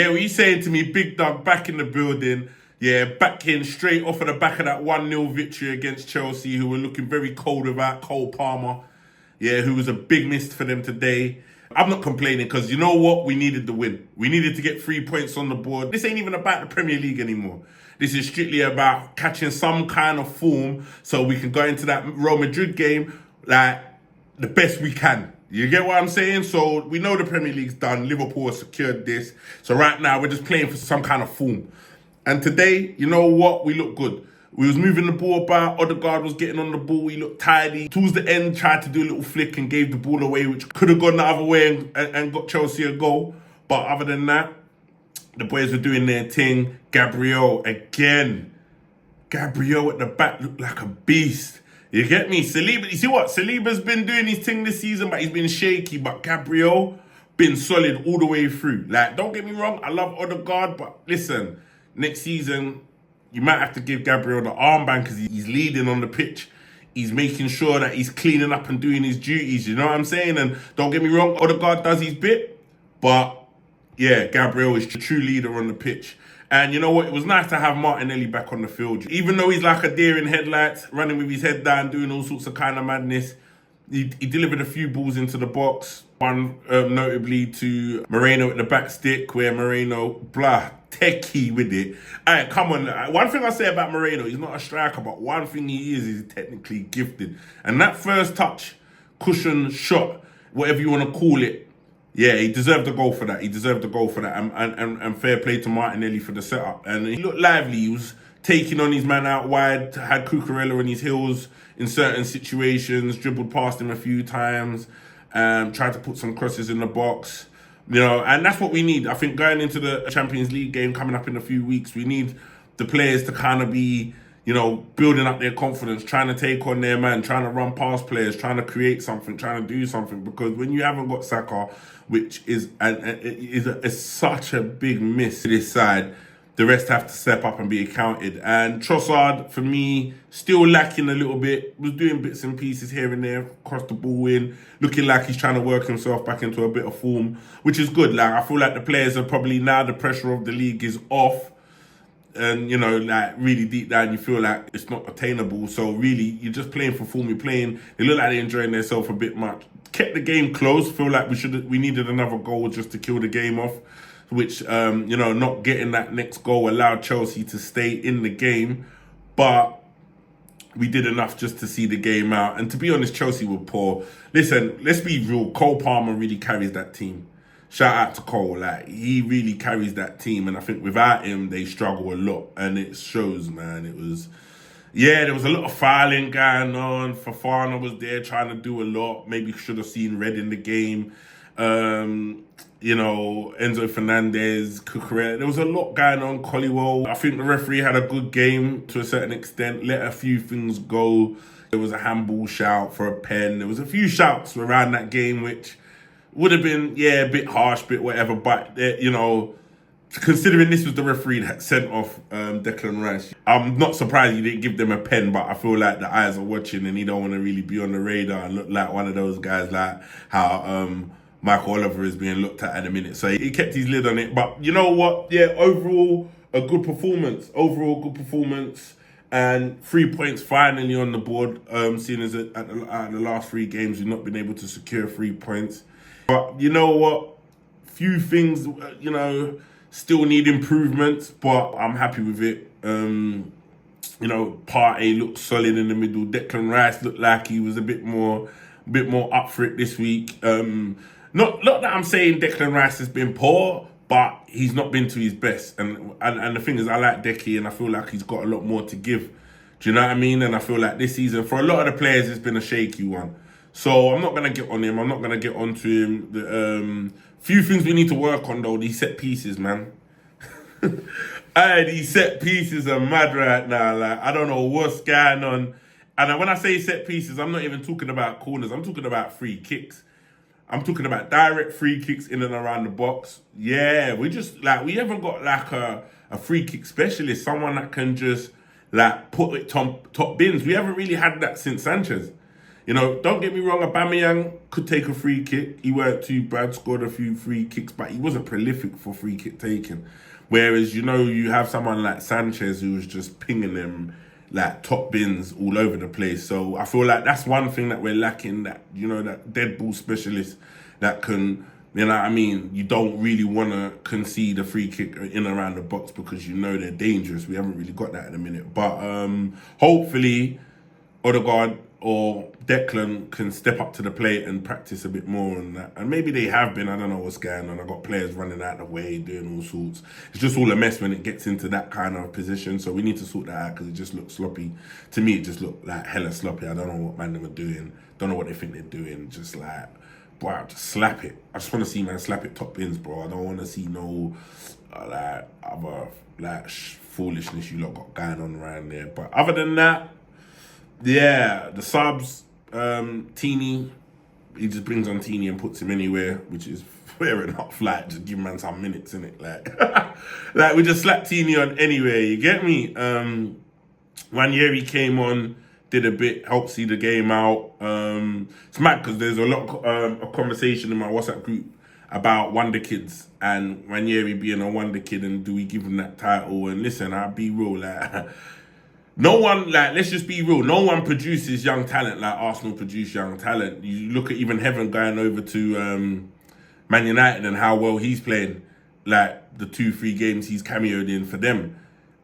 Yeah, what you saying to me, Big Dog, back in the building. Yeah, back in straight off of the back of that 1-0 victory against Chelsea, who were looking very cold without Cole Palmer. Yeah, who was a big miss for them today. I'm not complaining because you know what? We needed the win. We needed to get 3 points on the board. This ain't even about the Premier League anymore. This is strictly about catching some kind of form so we can go into that Real Madrid game like the best we can. You get what I'm saying? So we know the Premier League's done. Liverpool has secured this. So right now we're just playing for some kind of form. And today, you know what? We look good. We was moving the ball about. Odegaard was getting on the ball. We looked tidy. Towards the end, tried to do a little flick and gave the ball away, which could have gone the other way and got Chelsea a goal. But other than that, the boys were doing their thing. Gabriel again. Gabriel at the back looked like a beast. You get me? Saliba, you see what? Saliba's been doing his thing this season, but he's been shaky. But Gabriel been solid all the way through. Like, don't get me wrong, I love Odegaard, but listen, next season, you might have to give Gabriel the armband because he's leading on the pitch. He's making sure that he's cleaning up and doing his duties, you know what I'm saying? And don't get me wrong, Odegaard does his bit, but yeah, Gabriel is the true leader on the pitch. And you know what? It was nice to have Martinelli back on the field. Even though he's like a deer in headlights, running with his head down, doing all sorts of kind of madness, he delivered a few balls into the box. One notably to Moreno at the back stick, where Moreno, techie with it. Alright, come on. One thing I say about Moreno, he's not a striker, but one thing he is he's technically gifted. And that first touch, cushion shot, whatever you want to call it, yeah, he deserved a goal for that. He deserved a goal for that. And fair play to Martinelli for the setup. And he looked lively. He was taking on his man out wide, had Cucurella on his heels in certain situations, dribbled past him a few times, tried to put some crosses in the box. You know, and that's what we need. I think going into the Champions League game coming up in a few weeks, we need the players to kind of be, you know, building up their confidence, trying to take on their man, trying to run past players, trying to create something, trying to do something. Because when you haven't got Saka, which is such a big miss to this side, the rest have to step up and be accounted. And Trossard, for me, still lacking a little bit. Was doing bits and pieces here and there, across the ball in, looking like he's trying to work himself back into a bit of form, which is good. Like, I feel like the players are probably, now the pressure of the league is off. And, you know, like, really deep down, you feel like it's not attainable. So, really, you're just playing for form. You're playing, they look like they're enjoying themselves a bit much. Kept the game close. Feel like we needed another goal just to kill the game off. Which, you know, not getting that next goal allowed Chelsea to stay in the game. But we did enough just to see the game out. And to be honest, Chelsea were poor. Listen, let's be real. Cole Palmer really carries that team. Shout out to Cole. Like, he really carries that team. And I think without him, they struggle a lot. And it shows, man. It was... Yeah, there was a lot of fouling going on. Fofana was there trying to do a lot. Maybe should have seen red in the game. You know, Enzo Fernandez, Cucurella. There was a lot going on. Collywell. I think the referee had a good game to a certain extent. Let a few things go. There was a handball shout for a pen. There was a few shouts around that game, which would have been, yeah, a bit harsh, bit whatever. But, you know, considering this was the referee that sent off Declan Rice, I'm not surprised he didn't give them a pen, but I feel like the eyes are watching and he don't want to really be on the radar and look like one of those guys like how Michael Oliver is being looked at the minute. So he kept his lid on it. But you know what? Yeah, overall, a good performance. Overall, good performance. And 3 points finally on the board, seeing as at the last 3 games, we've not been able to secure 3 points. But you know what? Few things, you know, still need improvements, but I'm happy with it. You know, Partey looked solid in the middle. Declan Rice looked like he was a bit more up for it this week. Not that I'm saying Declan Rice has been poor, but he's not been to his best. And the thing is, I like Decky, and I feel like he's got a lot more to give. Do you know what I mean? And I feel like this season, for a lot of the players, it's been a shaky one. So I'm not going to get on him. I'm not going to get onto him. The few things we need to work on, though, these set pieces, man. These set pieces are mad right now. Like, I don't know what's going on. And when I say set pieces, I'm not even talking about corners. I'm talking about free kicks. I'm talking about direct free kicks in and around the box. Yeah, we haven't got like a free kick specialist, someone that can just like put it top bins. We haven't really had that since Sanchez. You know, don't get me wrong, Aubameyang could take a free kick. He weren't too bad, scored a few free kicks, but he wasn't prolific for free kick taking. Whereas, you know, you have someone like Sanchez who was just pinging them like top bins all over the place. So I feel like that's one thing that we're lacking, that, you know, that dead ball specialist that can, you know what I mean? You don't really want to concede a free kick in and around the box because you know they're dangerous. We haven't really got that at the minute. But hopefully Odegaard or Declan can step up to the plate and practice a bit more on that. And maybe they have been, I don't know what's going on. I've got players running out of the way, doing all sorts. It's just all a mess when it gets into that kind of position. So we need to sort that out because it just looks sloppy. To me, it just looked like hella sloppy. I don't know what man them are doing. Don't know what they think they're doing. Just like, bro, just slap it. I just want to see man slap it top bins, bro. I don't want to see no like other like foolishness you lot got going on around there. But other than that, yeah, the subs, Teeny, he just brings on Teeny and puts him anywhere, which is fair enough. Like, just give man some minutes in it. Like, like we just slap Teeny on anywhere. You get me? Nwaneri came on, did a bit, helped see the game out. It's mad because there's a lot of conversation in my WhatsApp group about Wonder Kids and Nwaneri being a Wonder Kid and do we give him that title? And listen, I'll be real, like. No one, like, let's just be real, no one produces young talent like Arsenal produce young talent. You look at even Heaven going over to Man United and how well he's playing, like, the 2-3 games he's cameoed in for them.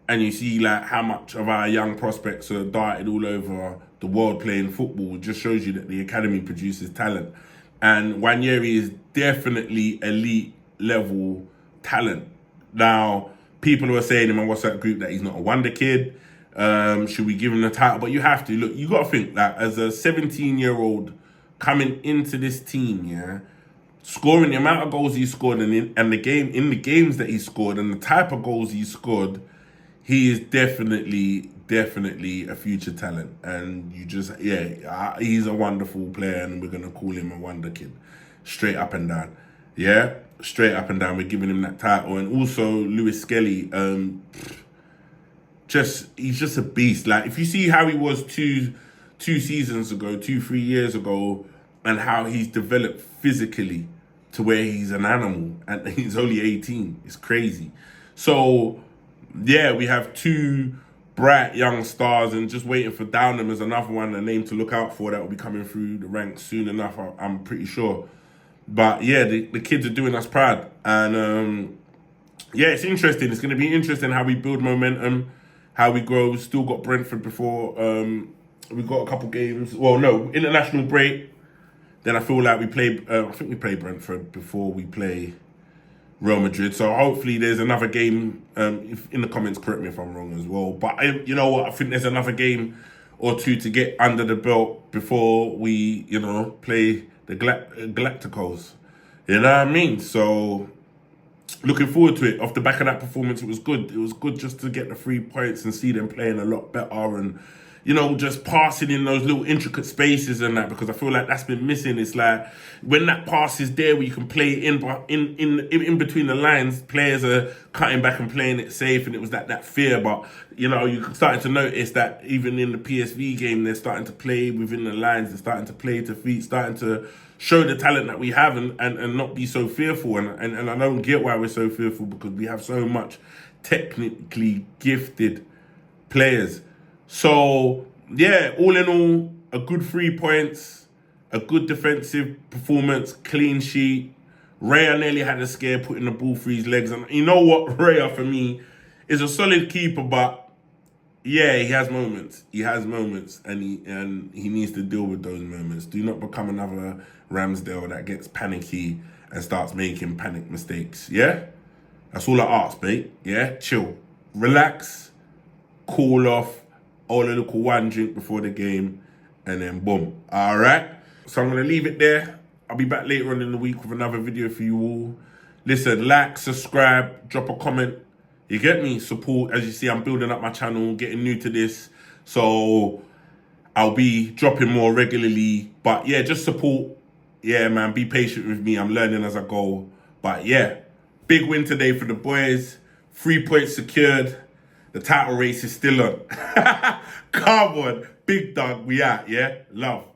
And you see, like, how much of our young prospects are darted all over the world playing football. It just shows you that the academy produces talent. And Nwaneri is definitely elite level talent. Now, people who are saying in my WhatsApp group that he's not a wonder kid, should we give him the title? But you have to. Look, you got to think that as a 17-year-old coming into this team, yeah, scoring the amount of goals he scored in the games that he scored and the type of goals he scored, he is definitely a future talent. And you just, yeah, he's a wonderful player and we're going to call him a wonder kid. Straight up and down. Yeah, straight up and down. We're giving him that title. And also, Lewis Skelly, he's just a beast. Like, if you see how he was two seasons ago, 3 years ago, and how he's developed physically to where he's an animal, and he's only 18, it's crazy. So, yeah, we have two bright young stars, and just waiting for Downham as another one, a name to look out for that will be coming through the ranks soon enough, I'm pretty sure. But yeah, the kids are doing us proud, and yeah, it's interesting. It's going to be interesting how we build momentum, how we grow. We've still got Brentford before. We've got a couple games. Well, no, international break. Then I feel like we play. I think we play Brentford before we play Real Madrid. So hopefully there's another game. If, in the comments, correct me if I'm wrong as well. But you know what? I think there's another game or two to get under the belt before we, you know, play the Galacticos. You know what I mean? So looking forward to it. Off the back of that performance, it was good. It was good just to get the 3 points and see them playing a lot better and, you know, just passing in those little intricate spaces and that, because I feel like that's been missing. It's like when that pass is there where you can play in between the lines, players are cutting back and playing it safe, and it was that fear. But, you know, you're starting to notice that even in the PSV game, they're starting to play within the lines, they're starting to play to feet, starting to show the talent that we have and not be so fearful. And I don't get why we're so fearful, because we have so much technically gifted players. So, yeah, all in all, a good 3 points, a good defensive performance, clean sheet. Raya nearly had a scare putting the ball through his legs. And you know what? Raya, for me, is a solid keeper, but yeah, he has moments. He has moments, and he needs to deal with those moments. Do not become another Ramsdale that gets panicky and starts making panic mistakes, yeah? That's all I ask, mate, yeah? Chill. Relax, cool off, all a little one drink before the game, and then boom. All right? So I'm going to leave it there. I'll be back later on in the week with another video for you all. Listen, like, subscribe, drop a comment. You get me? Support. As you see, I'm building up my channel, getting new to this. So I'll be dropping more regularly. But yeah, just support. Yeah, man, be patient with me. I'm learning as I go. But yeah, big win today for the boys. 3 points secured. The title race is still on. Come on. Big dog, we out, yeah? Love.